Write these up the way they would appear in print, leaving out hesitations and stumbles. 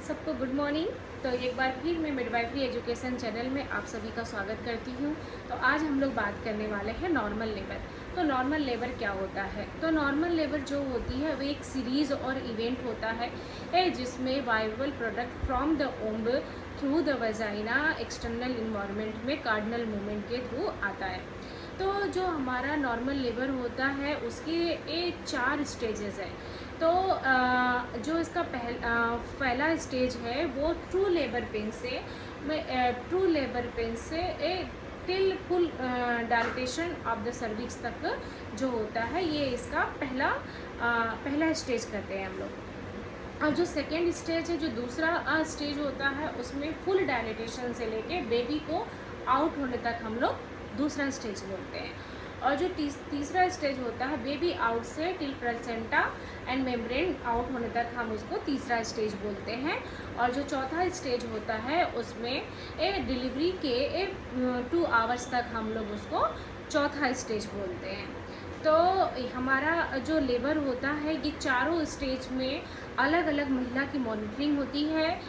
सबको good morning. तो एक बार फिर मैं मिडवाइफरी एजुकेशन चैनल में आप सभी का स्वागत करती हूँ। तो आज हम लोग बात करने वाले हैं नॉर्मल लेबर। तो नॉर्मल लेबर क्या होता है? तो नॉर्मल लेबर जो होती है वो एक सीरीज़ और इवेंट होता है जिसमें viable product from the womb through the vagina external environment में कार्डिनल मूवमेंट के थ्रू आता है। तो जो हमारा नॉर्मल लेबर होता है उसके ये 4 स्टेजेस है। तो जो इसका पहला स्टेज है वो ट्रू लेबर पेन से till full dilatation of the cervix तक जो होता है, ये इसका पहला स्टेज करते हैं हम लोग। और जो सेकेंड स्टेज है, जो दूसरा स्टेज होता है, उसमें फुल डायलेटेशन से लेके बेबी को आउट होने तक हम लोग दूसरा स्टेज बोलते हैं। और जो तीसरा स्टेज होता है बेबी आउट से till placenta and membrane out होने तक हम उसको तीसरा स्टेज बोलते हैं। और जो चौथा स्टेज होता है उसमें डिलीवरी के 2 आवर्स तक हम लोग उसको चौथा स्टेज बोलते हैं। तो हमारा जो लेबर होता है ये चारों स्टेज में अलग अलग महिला की मॉनिटरिंग होती है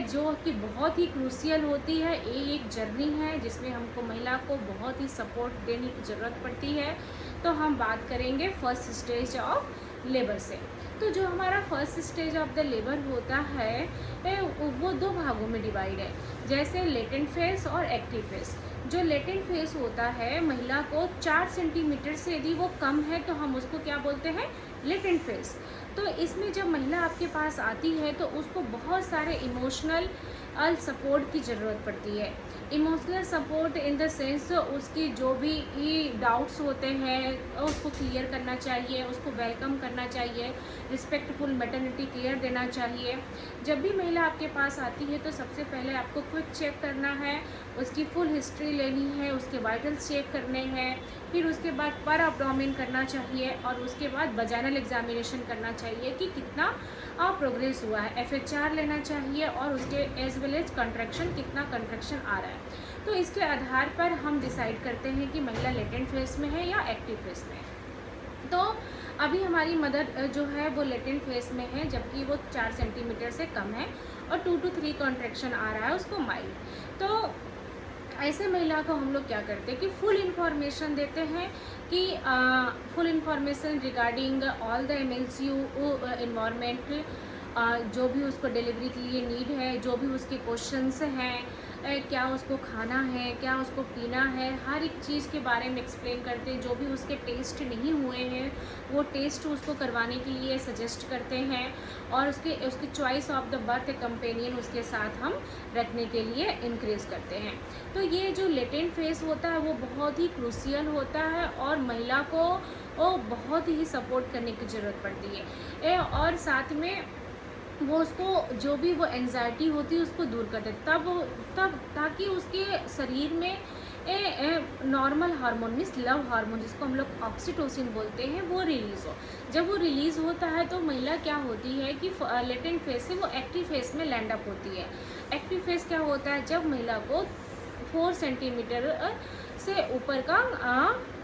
जो कि बहुत ही क्रूशियल होती है। ये एक जर्नी है जिसमें हमको महिला को बहुत ही सपोर्ट देने की ज़रूरत पड़ती है। तो हम बात करेंगे फर्स्ट स्टेज ऑफ लेबर से। तो जो हमारा first stage of the labour होता है वो 2 भागों में डिवाइड है, जैसे लेटेंट फेस और एक्टिव फेस। जो लेटेंट फेस होता है महिला को 4 सेंटीमीटर से यदि वो कम है तो हम उसको क्या बोलते हैं? Latent face. तो इसमें जब महिला आपके पास आती है तो उसको बहुत सारे इमोशनल सपोर्ट की ज़रूरत पड़ती है। Emotional support in the sense उसकी जो भी डाउट्स होते हैं उसको क्लियर करना चाहिए, उसको वेलकम करना चाहिए, रिस्पेक्टफुल मैटरनिटी केयर देना चाहिए। जब भी महिला आपके पास आती है तो सबसे पहले आपको क्विक चेक करना है, उसकी फुल हिस्ट्री लेनी है, उसके वाइटल्स चेक करने हैं, फिर उसके बाद पर अब्डोमेन करना चाहिए और उसके बाद वजाइनल एग्जामिनेशन करना चाहिए कि कितना प्रोग्रेस हुआ है। FHR लेना चाहिए और उसके एज वेल एज कंट्रैक्शन, कितना कंट्रैक्शन आ रहा है। तो इसके आधार पर हम डिसाइड करते हैं कि महिला लेटेंट फेस में है या एक्टिव फेस में है। तो अभी हमारी मदर जो है वो लेटेंट फेस में है, जबकि वो 4 सेंटीमीटर से कम है और 2 to 3 कॉन्ट्रैक्शन आ रहा है उसको माइल्ड। तो ऐसे महिला को हम लोग क्या करते हैं कि फुल इन्फॉर्मेशन देते हैं कि full information regarding all the MLCU environment, जो भी उसको डिलीवरी के लिए नीड है, जो भी उसके क्वेश्चंस हैं, क्या उसको खाना है, क्या उसको पीना है, हर एक चीज़ के बारे में एक्सप्लेन करते हैं। जो भी उसके टेस्ट नहीं हुए हैं वो टेस्ट उसको करवाने के लिए सजेस्ट करते हैं और उसकी choice of the birth companion उसके साथ हम रखने के लिए इंक्रीज करते हैं। तो ये जो लेटेंट फेस होता है वो बहुत ही क्रूशियल होता है और महिला को वो बहुत ही सपोर्ट करने की ज़रूरत पड़ती है और साथ में वो उसको जो भी वो एंजाइटी होती है उसको दूर कर दे, तब ताकि उसके शरीर में normal hormone means love hormone, जिसको हम लोग ऑक्सीटोसिन बोलते हैं, वो रिलीज़ हो। जब वो रिलीज़ होता है तो महिला क्या होती है कि लेटेंट फेस से वो एक्टिव फेस में लैंड अप होती है। एक्टिव फेस क्या होता है? जब महिला को 4 सेंटीमीटर से ऊपर का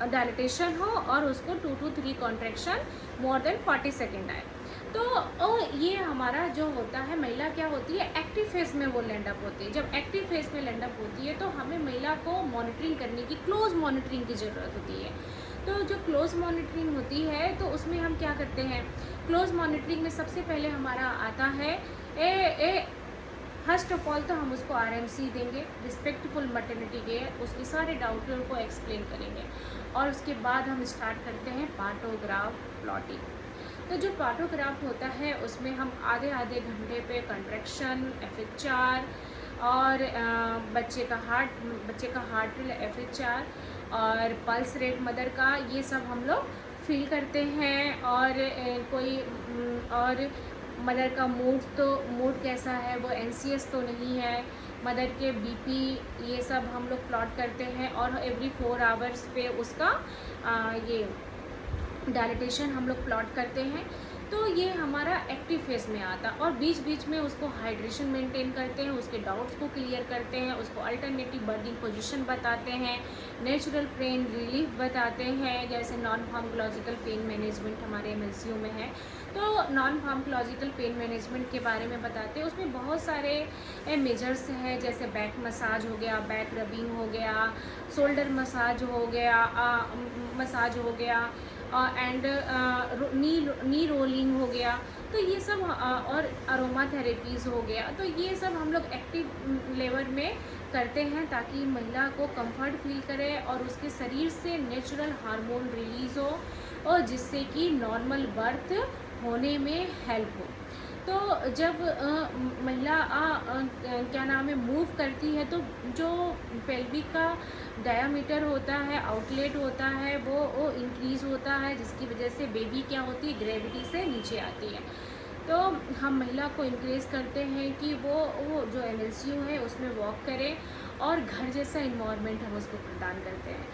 डायलेटेशन हो और उसको 2 to 3 contraction more than 40 second आए। तो ये हमारा जो होता है, महिला क्या होती है? एक्टिव फेस में वो लैंड अप होती है। जब एक्टिव फेस में लैंड अप होती है तो हमें महिला को मॉनिटरिंग करने की, क्लोज मॉनिटरिंग की ज़रूरत होती है। तो जो क्लोज मॉनिटरिंग होती है तो उसमें हम क्या करते हैं? क्लोज मॉनिटरिंग में सबसे पहले हमारा आता है फर्स्ट ऑफ ऑल तो हम उसको RMC देंगे, रिस्पेक्टफुल मैटरनिटी केयर, उसके सारे डाउटों को एक्सप्लेन करेंगे और उसके बाद हम स्टार्ट करते हैं पार्टोग्राफ प्लॉटिंग। तो जो पार्टोग्राफ होता है उसमें हम आधे घंटे पे कंट्रैक्शन, FHR और बच्चे का हार्ट FHR और पल्स रेट मदर का, ये सब हम लोग फील करते हैं। और मदर का मूड कैसा है, वो एंसियस तो नहीं है, मदर के BP, ये सब हम लोग प्लॉट करते हैं और एवरी 4 आवर्स पे उसका ये डायलिटेशन हम लोग प्लॉट करते हैं। तो ये हमारा एक्टिव फेज में आता है। और बीच बीच में उसको हाइड्रेशन मेंटेन करते हैं, उसके डाउट्स को क्लियर करते हैं, उसको अल्टरनेटिव बर्थिंग पोजीशन बताते हैं, नेचुरल पेन रिलीफ बताते हैं, जैसे नॉन फार्माकोलॉजिकल पेन मैनेजमेंट हमारे एमएलसीयू में है। तो नॉन फार्माकोलॉजिकल पेन मैनेजमेंट के बारे में बताते हैं। उसमें बहुत सारे मेजर्स हैं, जैसे बैक मसाज हो गया, बैक रबिंग हो गया, शोल्डर मसाज हो गया, मसाज हो गया, एंड नी रोलिंग हो गया। तो ये सब और अरोमा थेरेपीज़ हो गया। तो ये सब हम लोग एक्टिव लेवल में करते हैं ताकि महिला को कंफर्ट फील करे और उसके शरीर से नेचुरल हार्मोन रिलीज़ हो, और जिससे कि नॉर्मल बर्थ होने में हेल्प हो। तो जब महिला क्या नाम है मूव करती है, तो जो पेल्विक का डायामीटर होता है, आउटलेट होता है, वो इंक्रीज़ होता है, जिसकी वजह से बेबी क्या होती है, ग्रेविटी से नीचे आती है। तो हम महिला को इंक्रेज करते हैं कि वो जो एमएलसीयू है उसमें वॉक करे, और घर जैसा इन्वायरमेंट हम उसको प्रदान करते हैं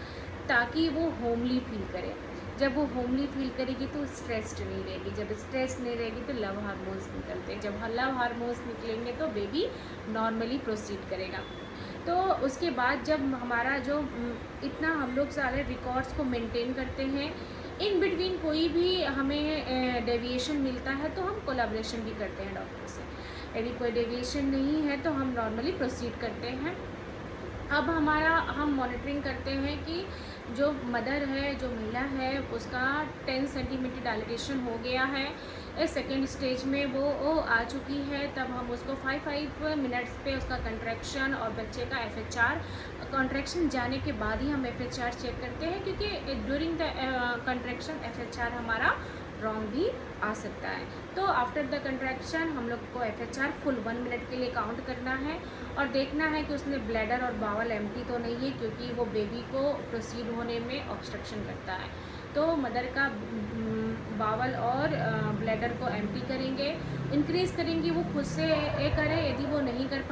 ताकि वो होमली फील करे। जब वो होमली फील करेगी तो स्ट्रेस्ड नहीं रहेगी, जब स्ट्रेस नहीं रहेगी तो लव हार्मोन्स निकलते हैं, जब लव हार्मोन्स निकलेंगे तो बेबी नॉर्मली प्रोसीड करेगा। तो उसके बाद जब हमारा जो इतना हम लोग सारे रिकॉर्ड्स को मेंटेन करते हैं, इन बिटवीन कोई भी हमें डेविएशन मिलता है तो हम कोलैबोरेशन भी करते हैं डॉक्टर से। यदि कोई डेविएशन नहीं है तो हम नॉर्मली प्रोसीड करते हैं। अब हम मॉनिटरिंग करते हैं कि जो मदर है, जो महिला है, उसका 10 सेंटीमीटर डायलिटेशन हो गया है, सेकेंड स्टेज में वो आ चुकी है। तब हम उसको 5 मिनट्स पे उसका कंट्रैक्शन और बच्चे का FHR, कंट्रैक्शन जाने के बाद ही हम FHR चेक करते हैं, क्योंकि ड्यूरिंग द कंट्रैक्शन FHR हमारा रॉन्ग भी आ सकता है। तो आफ्टर द कंट्रैक्शन हम लोग को FHR फुल 1 मिनट के लिए काउंट करना है और देखना है कि उसने ब्लैडर और बावल एम्प्टी तो नहीं है, क्योंकि वो बेबी को प्रोसीड होने में ऑब्स्ट्रक्शन करता है। तो मदर का बावल और ब्लैडर को एम्प्टी करेंगे, इंक्रीज करेंगे, वो खुद से करे। यदि वो नहीं कर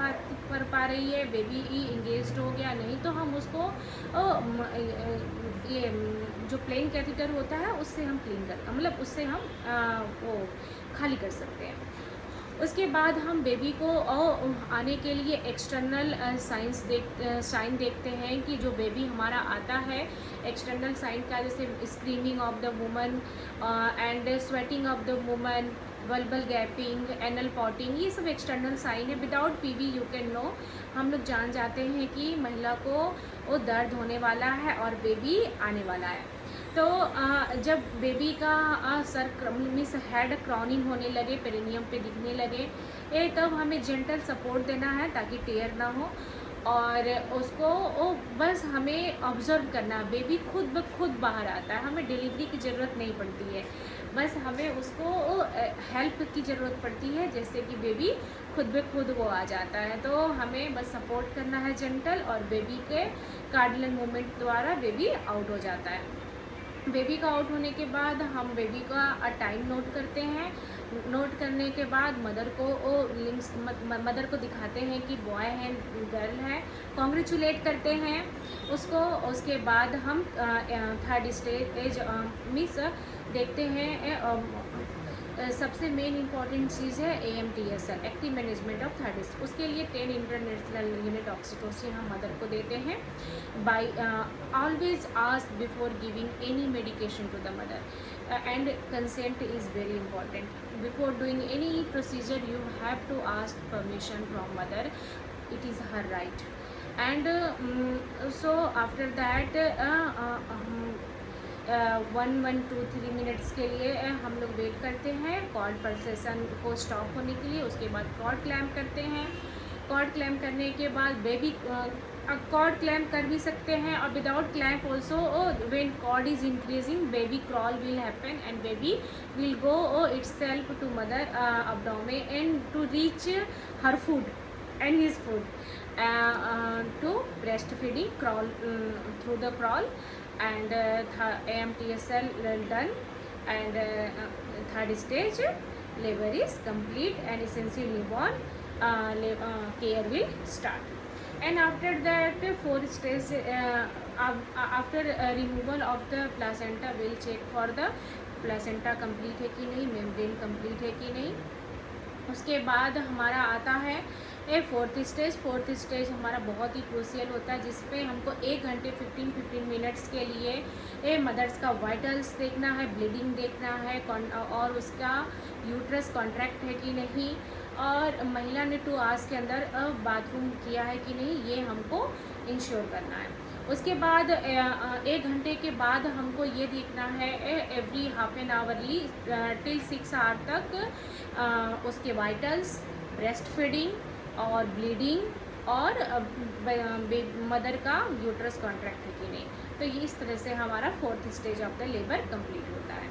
पा रही है, बेबी ही इंगेज्ड हो गया, नहीं तो हम उसको ये जो प्लेन कैथेटर होता है उससे हम क्लीन कर, मतलब उससे हम वो खाली कर सकते हैं। उसके बाद हम बेबी को आने के लिए एक्सटर्नल साइन देखते हैं कि जो बेबी हमारा आता है, एक्सटर्नल साइन का जैसे screaming of the woman and sweating of the woman, वल्बल गैपिंग, एनल पॉटिंग, ये सब एक्सटर्नल साइन है। Without PV you can know, हम लोग जान जाते हैं कि महिला को वो दर्द होने वाला है और बेबी आने वाला है। तो जब बेबी का सर मीन्स हेड क्रॉनिंग होने लगे, पेरिनियम पे दिखने लगे, तब हमें जेंटल सपोर्ट देना है ताकि टेयर ना हो, और उसको बस हमें ऑब्जर्व करना। बेबी खुद ब खुद बाहर आता है, हमें डिलीवरी की ज़रूरत नहीं पड़ती है, बस हमें उसको हेल्प की ज़रूरत पड़ती है, जैसे कि बेबी खुद ब खुद वो आ जाता है। तो हमें बस सपोर्ट करना है जेंटल, और बेबी के कार्डियल मूवमेंट द्वारा बेबी आउट हो जाता है। बेबी का आउट होने के बाद हम बेबी का टाइम नोट करते हैं। नोट करने के बाद मदर को दिखाते हैं कि बॉय है गर्ल है, कॉन्ग्रेचुलेट करते हैं उसको। उसके बाद हम थर्ड स्टेज मीन्स देखते हैं। सबसे मेन इम्पॉर्टेंट चीज़ है AMTSL, active management of third. उसके लिए 10 इंटरनेशनल यूनिट ऑक्सीटोसिन हम मदर को देते हैं। By always ask before giving any medication to the mother, and consent is very important. Before doing any procedure you have to ask permission from mother, it is her right. And so after that 1 2 3 minutes के लिए हम लोग wait करते हैं cord pulsation को stop होने के लिए। उसके बाद कॉर्ड क्लैम्प करते हैं। कॉर्ड क्लैम्प करने के बाद बेबी कॉर्ड क्लैम्प कर भी सकते हैं, और without clamp also when cord is increasing baby crawl will happen, and baby will go itself to mother abdomen and to reach her food and his food to breastfeeding crawl through the crawl, and AMTSL done, and third stage labor is complete, and essential newborn care will start. And after that 4th stage after removal of the placenta, will check for the placenta complete है कि नहीं, membrane complete है कि नहीं। उसके बाद हमारा आता है फोर्थ स्टेज हमारा बहुत ही क्रूशियल होता है, जिसपे हमको 1 घंटे 15 मिनट्स के लिए मदर्स का वाइटल्स देखना है, ब्लीडिंग देखना है, और उसका यूट्रस कॉन्ट्रैक्ट है कि नहीं, और महिला ने 2 आवर्स के अंदर बाथरूम किया है कि नहीं, ये हमको इंश्योर करना है। उसके बाद 1 घंटे के बाद हमको ये देखना है every half an hourly till 6 hour तक उसके वाइटल्स, ब्रेस्ट फीडिंग और ब्लीडिंग और मदर का यूट्रस कॉन्ट्रैक्ट है कि नहीं। तो ये इस तरह से हमारा 4th stage of the labour complete होता है।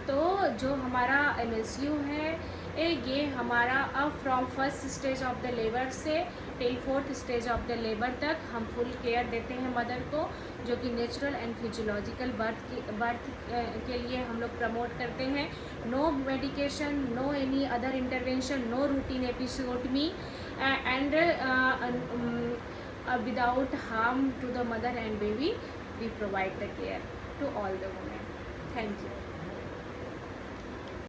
तो जो हमारा MSU है ये हमारा अब from first stage of the labour से till 4th stage of the labour तक हम फुल केयर देते हैं मदर को, जो कि नेचुरल एंड फिजियोलॉजिकल बर्थ के लिए हम लोग प्रमोट करते हैं। No medication, no any other intervention, no routine episiotomy and without harm to the mother and baby, we provide the care to all the women. Thank you.